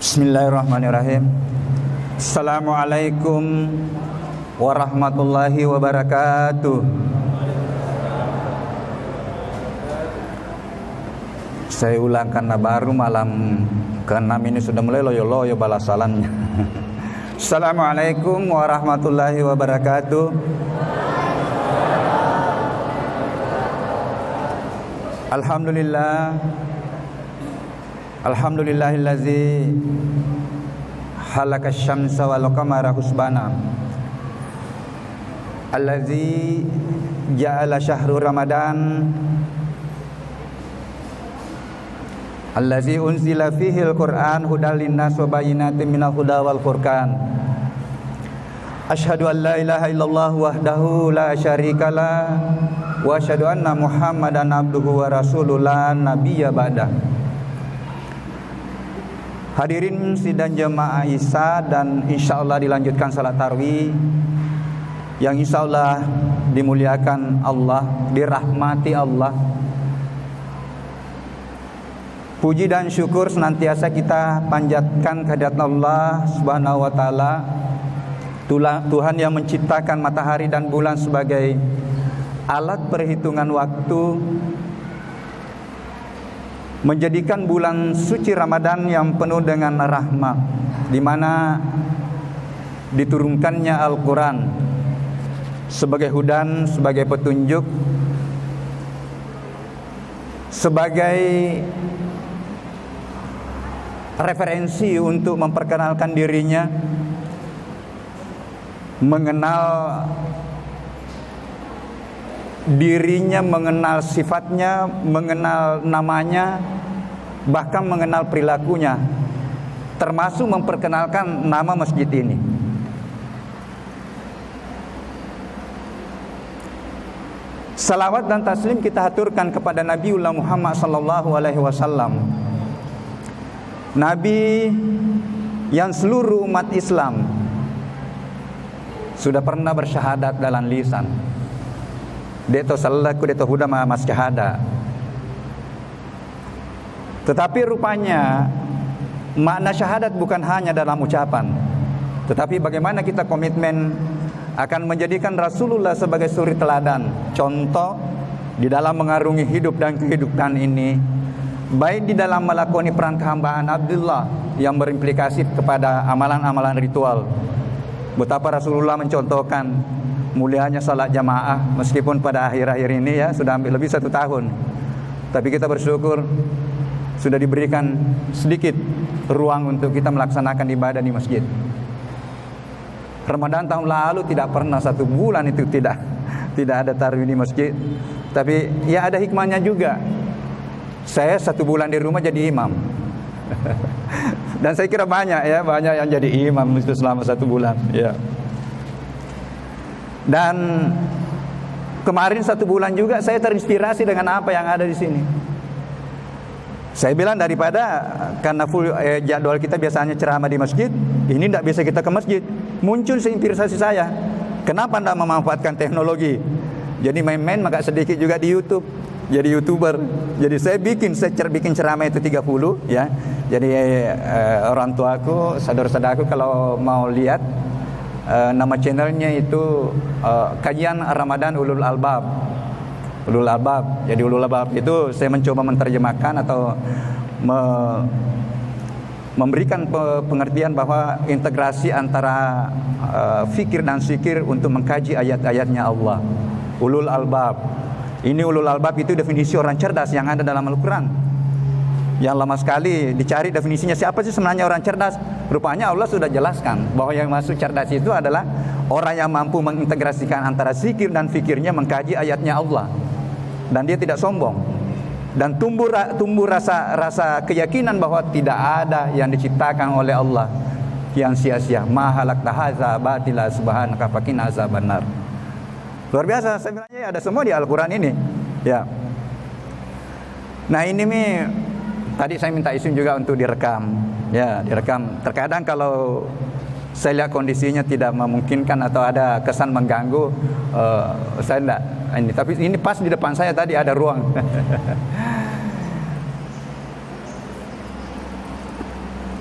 Bismillahirrahmanirrahim. Assalamualaikum warahmatullahi wabarakatuh. Saya ulang karena baru malam ke-6 ini sudah mulai loyo-loyo balasalannya. Assalamualaikum warahmatullahi wabarakatuh. Alhamdulillah. Alhamdulillahillazi halaqasy syamsa wal qamara husbana. Allazi ja'ala syahrul Ramadan allazi unzila fihil Qur'an hudal linnas wa bayyinatin minal huda wal furqan. Asyhadu an la ilaha illallah wahdahu la syarikalah wa asyhadu anna Muhammadan abduhu wa rasuluh la nabiyya ba'da. Hadirin sidang jemaah Isya dan insyaallah dilanjutkan salat tarawih yang insyaallah dimuliakan Allah, dirahmati Allah. Puji dan syukur senantiasa kita panjatkan kehadirat Allah Subhanahu wa taala, Tuhan yang menciptakan matahari dan bulan sebagai alat perhitungan waktu, menjadikan bulan suci Ramadan yang penuh dengan rahmat, di mana diturunkannya Al-Quran sebagai hudan, sebagai petunjuk, sebagai referensi untuk memperkenalkan dirinya, mengenal dirinya, mengenal sifatnya, mengenal namanya, bahkan mengenal perilakunya, termasuk memperkenalkan nama masjid ini. Salawat dan taslim kita haturkan kepada Nabiullah Muhammad sallallahu alaihi wasallam, Nabi yang seluruh umat Islam sudah pernah bersyahadat dalam lisan. Deto salaku deto huda mas syahada. Tetapi rupanya makna syahadat bukan hanya dalam ucapan, tetapi bagaimana kita komitmen akan menjadikan Rasulullah sebagai suri teladan, contoh di dalam mengarungi hidup dan kehidupan ini, baik di dalam melakoni peran kehambaan Abdullah yang berimplikasi kepada amalan-amalan ritual. Betapa Rasulullah mencontohkan mulianya salat jamaah, meskipun pada akhir-akhir ini ya sudah hampir lebih 1 tahun, tapi kita bersyukur sudah diberikan sedikit ruang untuk kita melaksanakan ibadah di masjid. Ramadan tahun lalu tidak pernah 1 bulan itu tidak ada tarawih di masjid, tapi ya ada hikmahnya juga. Saya 1 bulan di rumah jadi imam. Dan saya kira banyak yang jadi imam itu selama 1 bulan ya. Dan kemarin 1 bulan juga saya terinspirasi dengan apa yang ada di sini. Saya bilang daripada karena full jadwal kita biasanya ceramah di masjid, ini tidak bisa kita ke masjid. Muncul inspirasi saya, kenapa tidak memanfaatkan teknologi? Jadi main-main maka sedikit juga di YouTube, jadi YouTuber. Jadi saya bikin ceramah itu 30 ya. Jadi orang tuaku, saudara-saudaraku kalau mau lihat, nama channelnya itu Kajian Ramadan Ulul Albab. Ulul Albab. Jadi Ulul Albab itu saya mencoba menerjemahkan atau memberikan pengertian bahwa integrasi antara fikir dan zikir untuk mengkaji ayat-ayatnya Allah. Ulul Albab. Ini Ulul Albab itu definisi orang cerdas yang ada dalam Al-Quran. Yang lama sekali dicari definisinya, siapa sih sebenarnya orang cerdas? Rupanya Allah sudah jelaskan bahwa yang masuk cerdas itu adalah orang yang mampu mengintegrasikan antara zikir dan fikirnya, mengkaji ayatnya Allah, dan dia tidak sombong, dan tumbuh rasa keyakinan bahwa tidak ada yang diciptakan oleh Allah yang sia-sia. Ma halaqta hadza batila subhanaka faqina azabannar. Luar biasa, sebenarnya ada semua di Al-Quran ini ya. Nah ini tadi saya minta izin juga untuk direkam. Ya, direkam. Terkadang kalau saya lihat kondisinya tidak memungkinkan atau ada kesan mengganggu, saya enggak ini. Tapi ini pas di depan saya tadi ada ruang.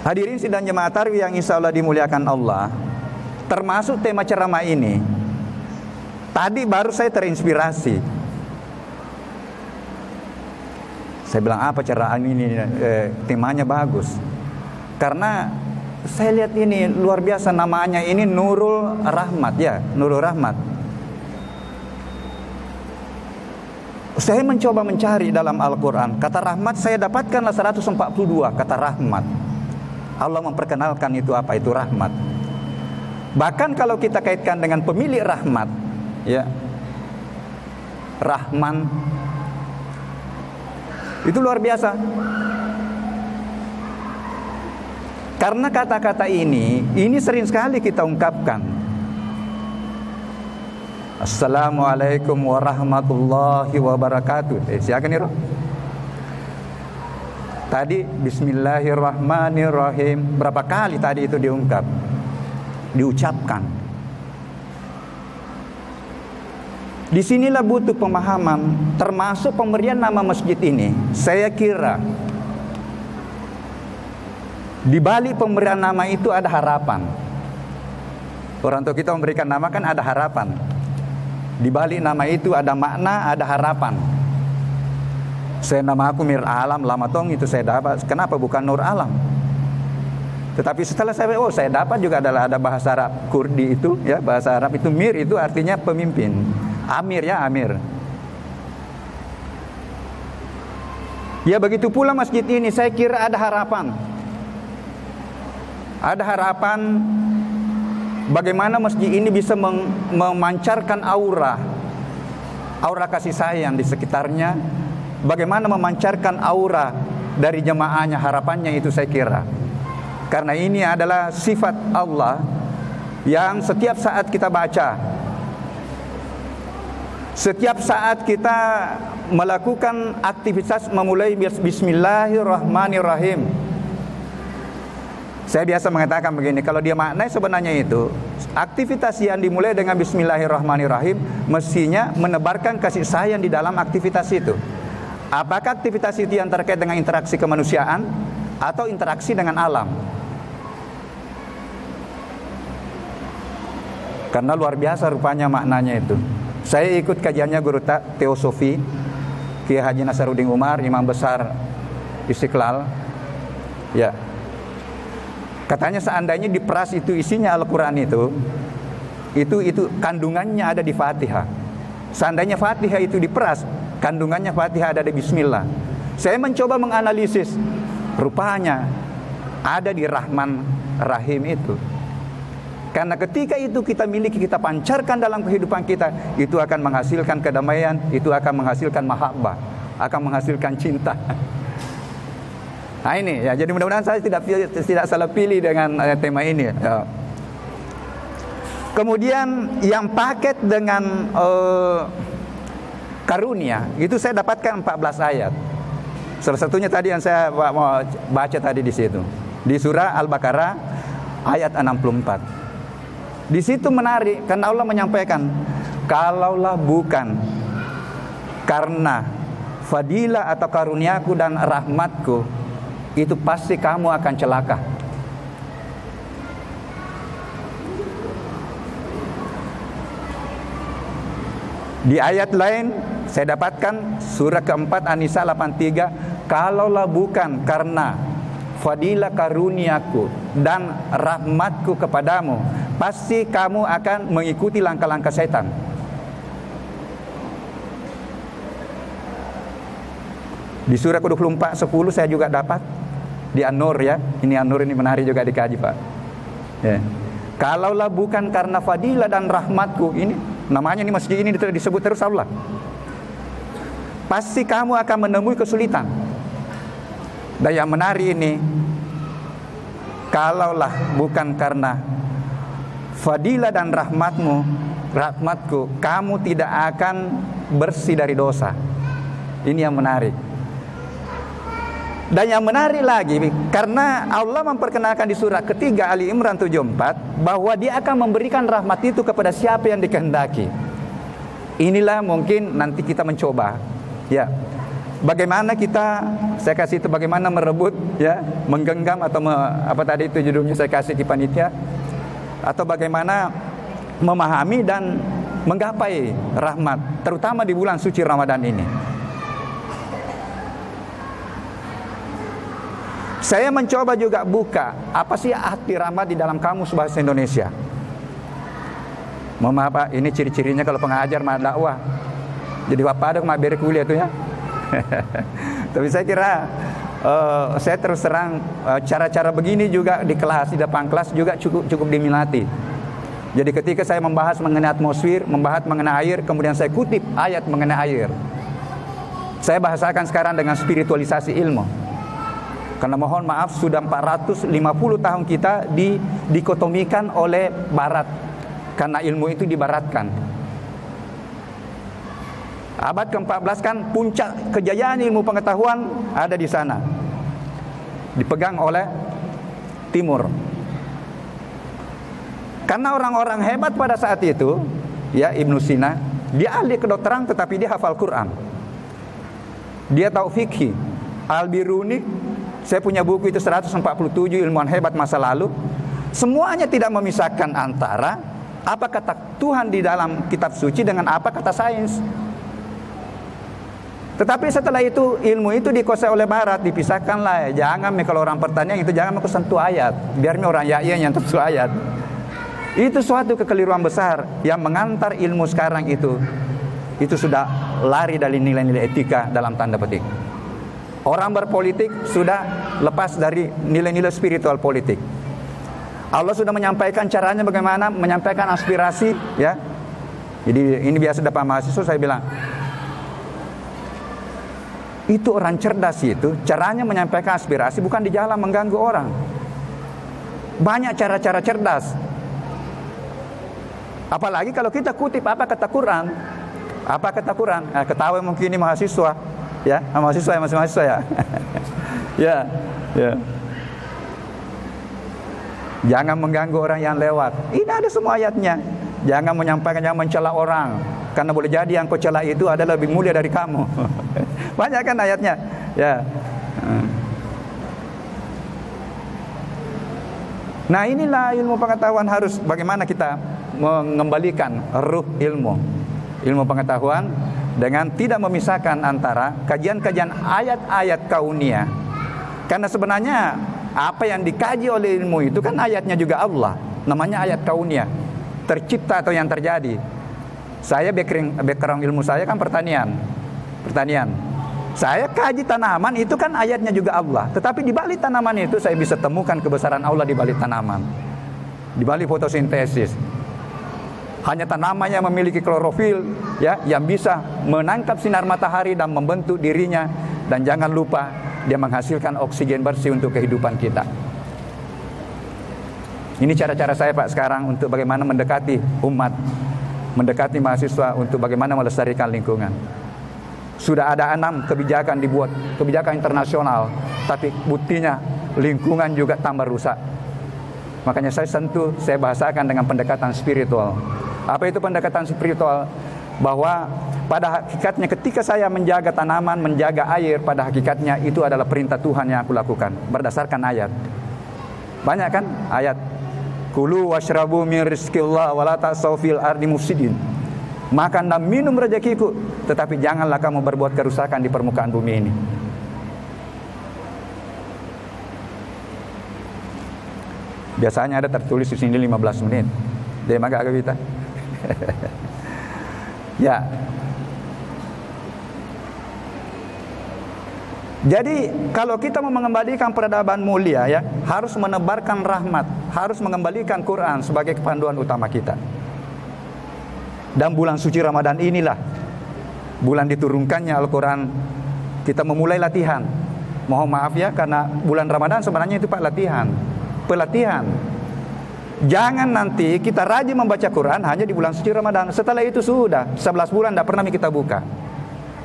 Hadirin sidang jemaah tarawih yang insya Allah dimuliakan Allah, termasuk tema ceramah ini, tadi baru saya terinspirasi. Saya bilang apa ceramah ini, temanya bagus. Karena saya lihat ini luar biasa, namanya ini Nurul Rahmat ya, Nurul Rahmat. Saya mencoba mencari dalam Al-Quran, kata rahmat saya dapatkanlah 142 kata rahmat. Allah memperkenalkan itu apa itu rahmat. Bahkan kalau kita kaitkan dengan pemilik rahmat, ya, Rahman, itu luar biasa. Karena kata-kata ini sering sekali kita ungkapkan. Assalamualaikum warahmatullahi wabarakatuh. Silakan ya. Tadi Bismillahirrahmanirrahim, berapa kali tadi itu diucapkan. Disinilah butuh pemahaman, termasuk pemberian nama masjid ini. Saya kira di balik pemberian nama itu ada harapan. Orang tua kita memberikan nama kan ada harapan. Di balik nama itu ada makna, ada harapan. Saya nama aku Mir Alam Lamatong, itu saya dapat. Kenapa bukan Nur Alam? Tetapi setelah saya dapat juga ada bahasa Arab Kurdi itu ya, bahasa Arab itu Mir itu artinya pemimpin. Amir ya, Amir. Ya begitu pula masjid ini, saya kira ada harapan. Ada harapan bagaimana masjid ini bisa memancarkan aura kasih sayang di sekitarnya. Bagaimana memancarkan aura dari jemaahnya, harapannya itu saya kira. Karena ini adalah sifat Allah yang setiap saat kita baca, setiap saat kita melakukan aktivitas memulai Bismillahirrahmanirrahim. Saya biasa mengatakan begini, kalau dia maknai sebenarnya itu aktivitas yang dimulai dengan Bismillahirrahmanirrahim mestinya menebarkan kasih sayang di dalam aktivitas itu. Apakah aktivitas itu yang terkait dengan interaksi kemanusiaan atau interaksi dengan alam? Karena luar biasa rupanya maknanya itu. Saya ikut kajiannya guru teosofi Kiai Haji Nasaruddin Umar, Imam Besar Istiqlal. Ya. Katanya seandainya diperas itu isinya Al-Quran itu kandungannya ada di Fatihah. Seandainya Fatihah itu diperas, kandungannya Fatihah ada di Bismillah. Saya mencoba menganalisis, rupanya ada di Rahman Rahim itu. Karena ketika itu kita miliki, kita pancarkan dalam kehidupan kita, itu akan menghasilkan kedamaian, itu akan menghasilkan mahabbah, akan menghasilkan cinta. Nah ini ya, jadi mudah-mudahan saya tidak salah pilih dengan tema ini. Ya. Kemudian yang paket dengan karunia itu saya dapatkan 14 ayat. Salah satunya tadi yang saya mau baca tadi di situ, di surah Al-Baqarah ayat 64. Di situ menarik karena Allah menyampaikan, kalaulah bukan karena fadilah atau karuniaku dan rahmatku, itu pasti kamu akan celaka. Di ayat lain saya dapatkan surah keempat An-Nisa 83, kalaulah bukan karena fadilah karuniaku dan rahmatku kepadamu, pasti kamu akan mengikuti langkah-langkah setan. Di surah ke-24 10 saya juga dapat di An-Nur ya. Ini An-Nur ini menarik juga dikaji Pak. Ya. Kalaulah bukan karena fadilah dan rahmatku, ini namanya ini masjid ini disebut terus Allah, pasti kamu akan menemui kesulitan. Dan yang menarik ini, kalaulah bukan karena fadilah dan rahmatku, kamu tidak akan bersih dari dosa. Ini yang menarik. Dan yang menarik lagi, karena Allah memperkenalkan di surah ketiga Ali Imran 74 bahwa Dia akan memberikan rahmat itu kepada siapa yang dikehendaki. Inilah mungkin nanti kita mencoba, ya. bagaimana kita, saya kasih itu bagaimana merebut, ya, menggenggam atau apa tadi itu judulnya saya kasih di panitia, atau bagaimana memahami dan menggapai rahmat, terutama di bulan suci Ramadan ini. Saya mencoba juga buka apa sih arti rahmat di dalam kamus bahasa Indonesia. Mohon maaf Pak, ini ciri-cirinya kalau pengajar mah dakwah. Jadi Bapak ada mah beri kuliah tuh ya. Tapi saya kira saya terus terang cara-cara begini juga di kelas, di depan kelas juga cukup diminati. Jadi ketika saya membahas mengenai atmosfer, membahas mengenai air, kemudian saya kutip ayat mengenai air. Saya bahasakan sekarang dengan spiritualisasi ilmu. Karena mohon maaf sudah 450 tahun kita dikotomikan oleh barat. Karena ilmu itu dibaratkan. Abad ke-14 kan puncak kejayaan ilmu pengetahuan ada di sana. Dipegang oleh timur. Karena orang-orang hebat pada saat itu, ya Ibnu Sina, dia ahli kedokteran tetapi dia hafal Quran. Dia tahu fikih. Al-Biruni, saya punya buku itu 147 ilmuwan hebat masa lalu. Semuanya tidak memisahkan antara apa kata Tuhan di dalam kitab suci dengan apa kata sains. Tetapi setelah itu ilmu itu dikuasai oleh barat, dipisahkanlah. Jangan kalau orang pertanyaan itu jangan mau sentuh ayat, biar orang ya yang sentuh ayat. Itu suatu kekeliruan besar yang mengantar ilmu sekarang itu sudah lari dari nilai-nilai etika dalam tanda petik. Orang berpolitik sudah lepas dari nilai-nilai spiritual politik. Allah sudah menyampaikan caranya bagaimana menyampaikan aspirasi, ya. Jadi ini biasa dapat mahasiswa saya bilang, itu orang cerdas itu caranya menyampaikan aspirasi bukan di jalan mengganggu orang. Banyak cara-cara cerdas. Apalagi kalau kita kutip apa kata Quran. Apa kata Quran? Ketawa mungkin ini mahasiswa, ya, mahasiswa ya, masih mahasiswa ya. Ya, ya. Jangan mengganggu orang yang lewat. Ini ada semua ayatnya. Jangan menyampaikan, jangan mencela orang. Karena boleh jadi yang kau cela itu adalah lebih mulia dari kamu. Banyak kan ayatnya. Ya. Nah inilah ilmu pengetahuan harus bagaimana kita mengembalikan ruh ilmu. Ilmu pengetahuan dengan tidak memisahkan antara kajian-kajian ayat-ayat kauniyah. Karena sebenarnya apa yang dikaji oleh ilmu itu kan ayatnya juga Allah. Namanya ayat kauniyah, tercipta atau yang terjadi. Saya background ilmu saya kan pertanian. Saya kaji tanaman itu kan ayatnya juga Allah. Tetapi di balik tanaman itu saya bisa temukan kebesaran Allah di balik tanaman, di balik fotosintesis. Hanya tanaman yang memiliki klorofil, ya, yang bisa menangkap sinar matahari dan membentuk dirinya. Dan jangan lupa dia menghasilkan oksigen bersih untuk kehidupan kita. Ini cara-cara saya Pak sekarang untuk bagaimana mendekati umat, mendekati mahasiswa untuk bagaimana melestarikan lingkungan. Sudah ada 6 kebijakan dibuat, kebijakan internasional, tapi buktinya lingkungan juga tambah rusak. Makanya saya bahasakan dengan pendekatan spiritual. Apa itu pendekatan spiritual? Bahwa pada hakikatnya ketika saya menjaga tanaman, menjaga air, pada hakikatnya itu adalah perintah Tuhan yang aku lakukan berdasarkan ayat. Banyak kan ayat. Kulu washrabu min rizqillah wa la ta'saw fil ardi mufsidin. Makan dan minum rezekiku, tetapi janganlah kamu berbuat kerusakan di permukaan bumi ini. Biasanya ada tertulis di sini 15 menit. Dia agak kita. Ya. Jadi kalau kita mau mengembalikan peradaban mulia, ya, harus menebarkan rahmat, harus mengembalikan Quran sebagai panduan utama kita. Dan bulan suci Ramadan inilah bulan diturunkannya Al-Quran. Kita memulai latihan. Mohon maaf ya, karena bulan Ramadan sebenarnya itu Pak pelatihan. Jangan nanti kita rajin membaca Quran hanya di bulan suci Ramadan. Setelah itu sudah 11 bulan tidak pernah kita buka.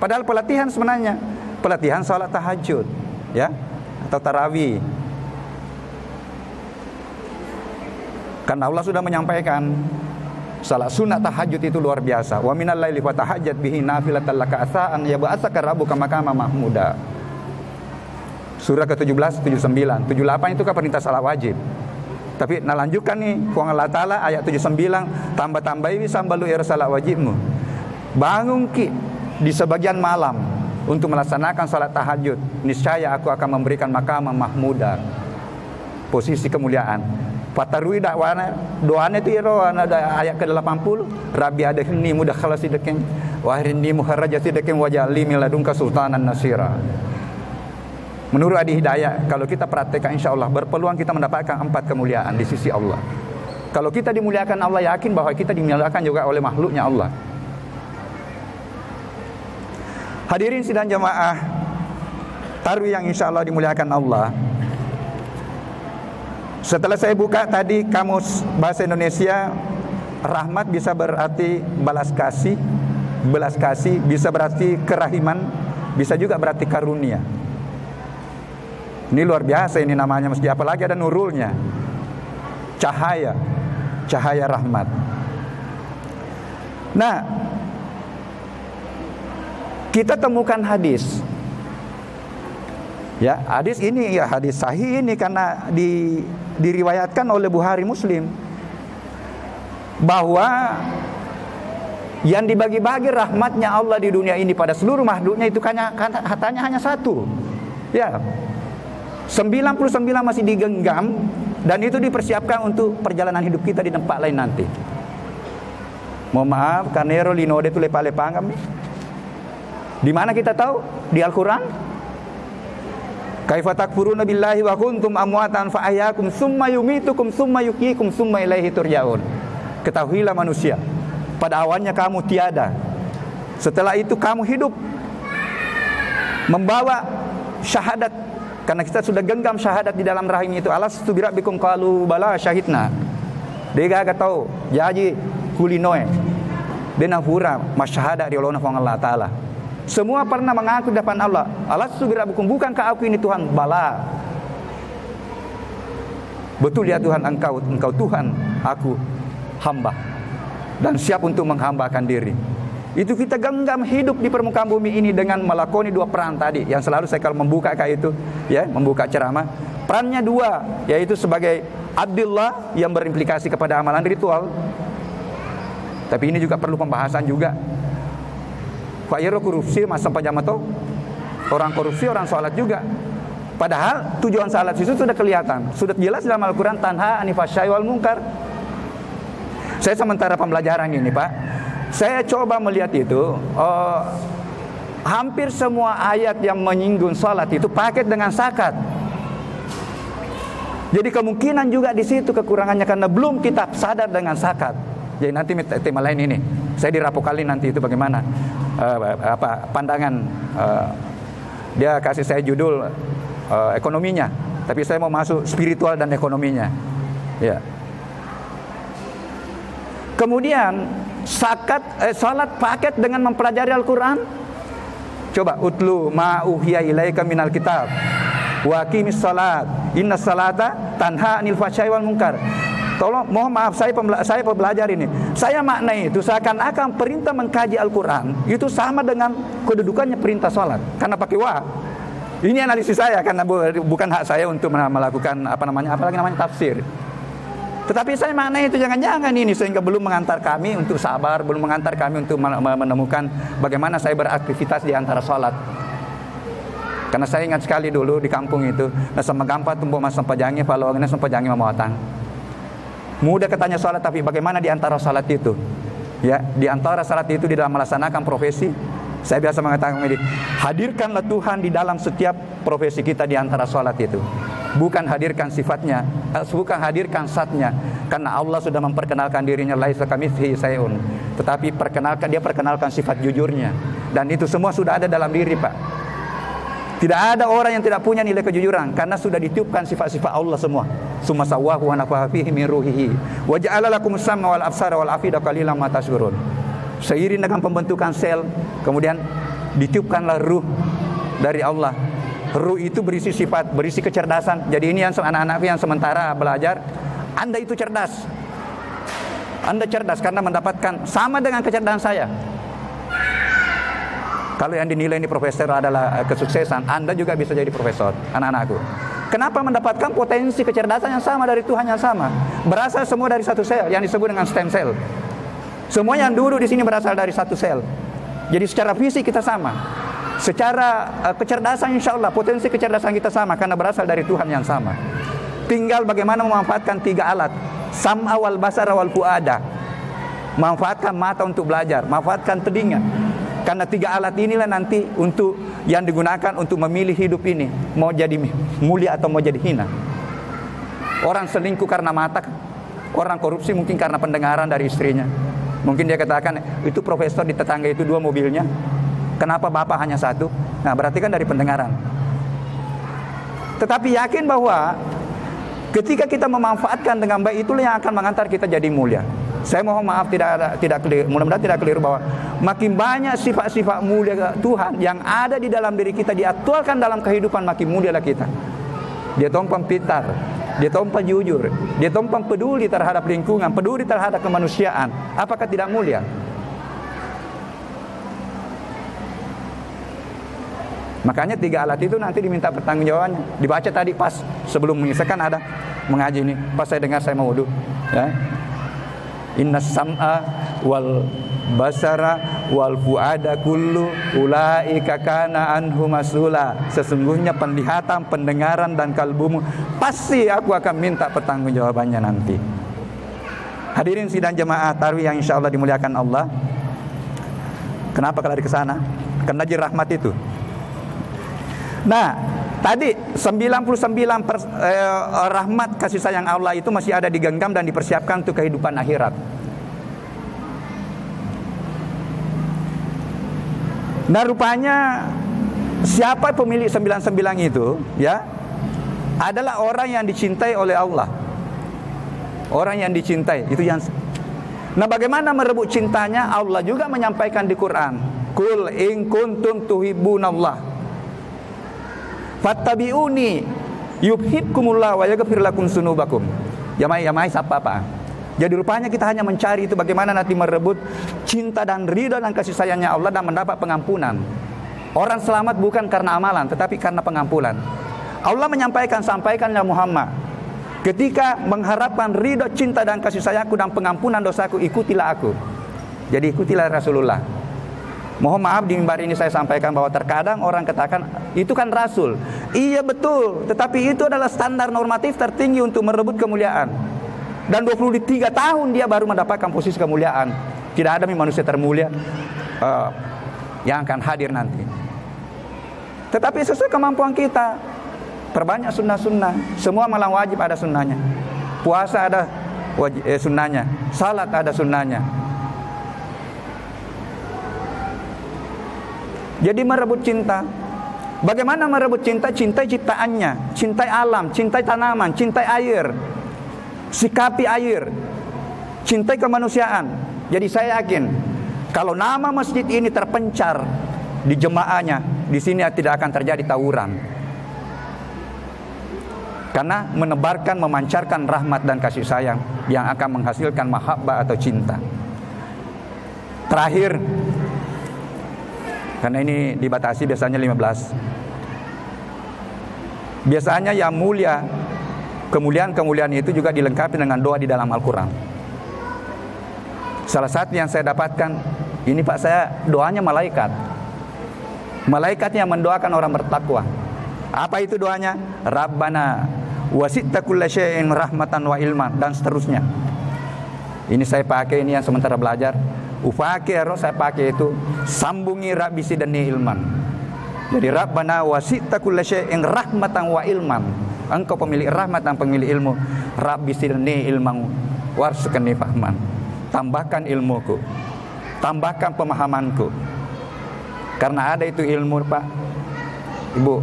Padahal pelatihan sebenarnya, pelatihan salat tahajud, ya, atau tarawih. Karena Allah sudah menyampaikan, Salat sunat tahajud itu luar biasa. Wa minal laili fatahajjat bihi nafilatan laka asa'an yab'atsaka rabbuka maqama mahmuda. Surah ke-17, 79. 78 itu kan perintah salat wajib. Tapi nak lanjutkan nih, Kuang Allah Ta'ala ayat 79, tambah-tambahi sambalu ira salat wajibmu. Bangun ki di sebagian malam untuk melaksanakan salat tahajud. Niscaya aku akan memberikan maqama mahmuda, posisi kemuliaan. Fatarui dakwana doanya itu ada ayat ke-80, Rabbi adkhilni mudkhala sidqin wa ahrini mukhraja sidqin waj'alni min ladunka sultanan nasira. Menurut Adi Hidayat, kalau kita praktekkan insyaallah berpeluang kita mendapatkan 4 kemuliaan di sisi Allah. Kalau kita dimuliakan Allah, yakin bahwa kita dimuliakan juga oleh makhluknya Allah. Hadirin sidang jamaah Tarwih yang insyaallah dimuliakan Allah. Setelah saya buka tadi kamus bahasa Indonesia, rahmat bisa berarti balas kasih, belas kasih bisa berarti kerahiman, bisa juga berarti karunia. Ini luar biasa ini namanya, mesti apalagi ada nurulnya. Cahaya, cahaya rahmat. Nah, kita temukan hadis. Ya, hadis ini ya hadis sahih ini karena diriwayatkan oleh Bukhari Muslim bahwa yang dibagi-bagi rahmatnya Allah di dunia ini pada seluruh makhluknya itu katanya hanya satu. Ya. 99 masih digenggam dan itu dipersiapkan untuk perjalanan hidup kita di tempat lain nanti. Mohon maaf, kanero linode tu lepa-lepangam nih. Di mana kita tahu? Di Al-Qur'an. Kaifa takfuruna billahi wa kuntum amwatan fa ahyakum tsumma yumitukum tsumma yuhyikum tsumma ilaihi turja'un. Ketahuilah manusia, pada awalnya kamu tiada, setelah itu kamu hidup membawa syahadat, karena kita sudah genggam syahadat di dalam rahim itu. Alastu birabbikum qalu bala syahidna. Dega tahu jaji kulinoe dena hura masyahada di Allah Ta'ala. Semua pernah mengaku di depan Allah, alastu birabbikum, bukankah aku ini Tuhan? Bala. Betul ya Tuhan, engkau Tuhan, aku hamba dan siap untuk menghambakan diri. Itu kita genggam hidup di permukaan bumi ini dengan melakoni 2 peran tadi yang selalu saya kalau membuka kayak itu, ya, membuka ceramah. Perannya 2, yaitu sebagai Abdullah yang berimplikasi kepada amalan ritual. Tapi ini juga perlu pembahasan juga. Fa'iro korupsi masa pajamato, orang korupsi orang sholat juga. Padahal tujuan sholat itu sudah kelihatan, sudah jelas dalam Al-Quran, tanha anil fahsya'i wal munkar. Saya sementara pembelajaran ini Pak, saya coba melihat itu hampir semua ayat yang menyinggung sholat itu paket dengan zakat. Jadi kemungkinan juga di situ kekurangannya karena belum kita sadar dengan zakat. Jadi nanti tema lain ini saya dirapokalin nanti itu bagaimana pandangan dia kasih saya judul ekonominya, tapi saya mau masuk spiritual dan ekonominya. Ya. Kemudian salat paket dengan mempelajari Al-Quran. Coba utlu ma uhiya ilaika minal kitab wa aqimis salat innas salata tanha anil fahsya'i wal munkar. Tolong, mohon maaf, saya pembelajar ini. Saya maknai itu seakan-akan perintah mengkaji Al-Quran itu sama dengan kedudukannya perintah sholat. Karena pakai wa. Ini analisis saya, karena bukan hak saya untuk melakukan apalagi namanya tafsir. Tetapi saya maknai itu jangan-jangan ini sehingga belum mengantar kami untuk sabar, belum mengantar kami untuk menemukan bagaimana saya beraktivitas di antara sholat. Karena saya ingat sekali dulu di kampung itu, sama gampang tumpuk mas sampajangi, kalau ini sampajangi mamawatang. Mudah katanya salat, tapi bagaimana di antara salat itu? Ya, di antara salat itu di dalam melaksanakan profesi. Saya biasa mengatakan ini, hadirkanlah Tuhan di dalam setiap profesi kita di antara salat itu. Bukan hadirkan sifatnya, bukan hadirkan zatnya, karena Allah sudah memperkenalkan dirinya laisa kamitslihi syai'un. Tetapi dia perkenalkan sifat jujurnya, dan itu semua sudah ada dalam diri, Pak. Tidak ada orang yang tidak punya nilai kejujuran karena sudah ditiupkan sifat-sifat Allah semua. Summa sawwahu wa nafaha fihi min ruhihi wa ja'ala lakum as-sam'a wal absara wal afida qalilan ma tashkurun. Seiring dengan pembentukan sel, kemudian ditiupkanlah ruh dari Allah. Ruh itu berisi sifat, berisi kecerdasan. Jadi ini yang anak-anak yang sementara belajar, Anda itu cerdas. Anda cerdas karena mendapatkan sama dengan kecerdasan saya. Kalau yang dinilai ini profesor adalah kesuksesan, Anda juga bisa jadi profesor, anak-anakku. Kenapa mendapatkan potensi kecerdasan yang sama dari Tuhan yang sama? Berasal semua dari satu sel yang disebut dengan stem cell. Semua yang duduk di sini berasal dari satu sel. Jadi secara fisik kita sama. Secara kecerdasan insya Allah potensi kecerdasan kita sama karena berasal dari Tuhan yang sama. Tinggal bagaimana memanfaatkan 3 alat. Sam'a wal basara wal fuada. Manfaatkan mata untuk belajar, manfaatkan telinga. Karena 3 alat inilah nanti untuk yang digunakan untuk memilih hidup ini, mau jadi mulia atau mau jadi hina. Orang selingkuh karena mata, orang korupsi mungkin karena pendengaran dari istrinya. Mungkin dia katakan, itu profesor di tetangga itu 2 mobilnya, kenapa bapak hanya 1? Nah berarti kan dari pendengaran. Tetapi yakin bahwa ketika kita memanfaatkan dengan baik, itulah yang akan mengantar kita jadi mulia. Saya mohon maaf tidak keliru, mudah-mudahan tidak keliru bahwa makin banyak sifat-sifat mulia Tuhan yang ada di dalam diri kita diaktualkan dalam kehidupan, makin mulialah kita. Dia tompang pintar, dia tompang jujur, dia tompang peduli terhadap lingkungan, peduli terhadap kemanusiaan. Apakah tidak mulia? Makanya 3 alat itu nanti diminta pertanggungjawabannya. Dibaca tadi pas sebelum mengisahkan ada mengaji ini. Pas saya dengar saya mau wudu. Ya. Inna sam'a wal basara wal fuada kullu ulaika kana anhu mas'ula. Sesungguhnya penglihatan, pendengaran dan kalbumu pasti aku akan minta pertanggungjawabannya nanti. Hadirin sidang jemaah tarawih yang insyaallah dimuliakan Allah. Kenapa kalau ke sana? Karena jadi rahmat itu. Nah, tadi 99 rahmat kasih sayang Allah itu masih ada digenggam dan dipersiapkan untuk kehidupan akhirat. Nah, rupanya siapa pemilik 99 itu, ya? Adalah orang yang dicintai oleh Allah. Orang yang dicintai, itu yang. Nah, bagaimana merebut cintanya? Allah juga menyampaikan di Quran, "Qul in kuntum tuhibbunallah fattabi'uni yuhibbukumullah wa yaghfir lakum dzunubakum." Yamai siapa apa? Jadi rupanya kita hanya mencari itu bagaimana nanti merebut cinta dan ridha dan kasih sayangnya Allah dan mendapat pengampunan. Orang selamat bukan karena amalan tetapi karena pengampunan. Allah sampaikannya Muhammad, ketika mengharapkan ridha, cinta dan kasih sayangku dan pengampunan dosaku, ikutilah aku. Jadi ikutilah Rasulullah. Mohon maaf di mimbar ini saya sampaikan bahwa terkadang orang katakan itu kan Rasul. Iya betul, tetapi itu adalah standar normatif tertinggi untuk merebut kemuliaan. Dan 23 tahun dia baru mendapatkan posisi kemuliaan. Tidak ada manusia termulia yang akan hadir nanti. Tetapi sesuai kemampuan kita, perbanyak sunnah-sunnah. Semua malam wajib ada sunnahnya. Puasa ada sunnahnya, salat ada sunnahnya. Jadi merebut cinta. Bagaimana merebut cinta? Cintai ciptaannya, cintai alam, cintai tanaman, cintai air, sikapi air, cintai kemanusiaan. Jadi saya yakin kalau nama masjid ini terpencar di jemaahnya, di sini tidak akan terjadi tawuran. Karena menebarkan, memancarkan rahmat dan kasih sayang yang akan menghasilkan mahabbah atau cinta. Terakhir, karena ini dibatasi biasanya 15. Biasanya yang mulia, kemuliaan itu juga dilengkapi dengan doa di dalam Al-Quran. Salah satu yang saya dapatkan, ini Pak, saya doanya malaikat. Malaikat yang mendoakan orang bertakwa. Apa itu doanya? Rabbana wasi'ta kulla syai'in rahmatan wa ilman, dan seterusnya. Ini saya pakai, ini yang sementara belajar. Ufakir saya pakai itu, sambungi Rabbi sidani ilman. Jadi Rabbana wasi'ta kulla syai'in rahmatan wa ilman. Engkau pemilik rahmat dan pemilik ilmu. Rabbi sidani ilman warzuqni fahman. Tambahkan ilmuku, tambahkan pemahamanku. Karena ada itu ilmu, Pak Ibu,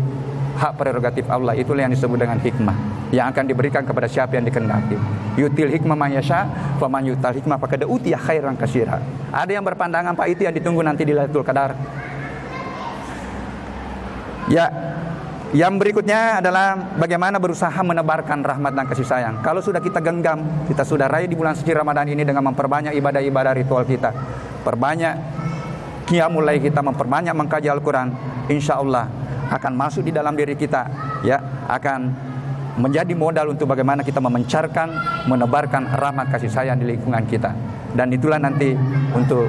hak prerogatif Allah, itulah yang disebut dengan hikmah, yang akan diberikan kepada siapa yang dikehendaki. Yutil hikmah man yasha, faman yutal hikmah faqad utiya khairan katsira. Ada yang berpandangan, Pak, itu yang ditunggu nanti di Lailatul Qadar. Ya, Yang berikutnya adalah bagaimana berusaha menebarkan rahmat dan kasih sayang. Kalau sudah kita genggam, kita sudah raih di bulan suci Ramadan ini dengan memperbanyak ibadah-ibadah ritual kita, perbanyak qiyamul lail kita, memperbanyak mengkaji Al-Quran, insya Allah akan masuk di dalam diri kita, ya, akan menjadi modal untuk bagaimana kita memencarkan, menebarkan rahmat kasih sayang di lingkungan kita. Dan itulah nanti untuk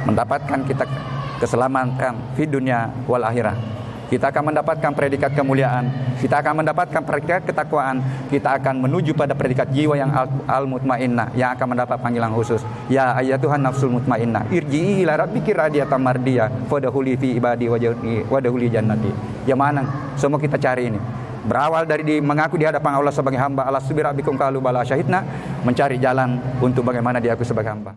mendapatkan kita keselamatan di dunia wal akhirah. Kita akan mendapatkan predikat kemuliaan, kita akan mendapatkan predikat ketakwaan, kita akan menuju pada predikat jiwa yang al-mutmainnah, yang akan mendapat panggilan khusus. Ya ayyatuhan nafsul mutmainnah, irji'i ila rabbiki radiyatan mardiyah, fadkhuli fi ibadi wadkhuli jannati. Yang mana semua kita cari ini. Berawal dari mengaku di hadapan Allah sebagai hamba, Allah subhanahu bikum qalu bala syahidna, mencari jalan untuk bagaimana diaku sebagai hamba.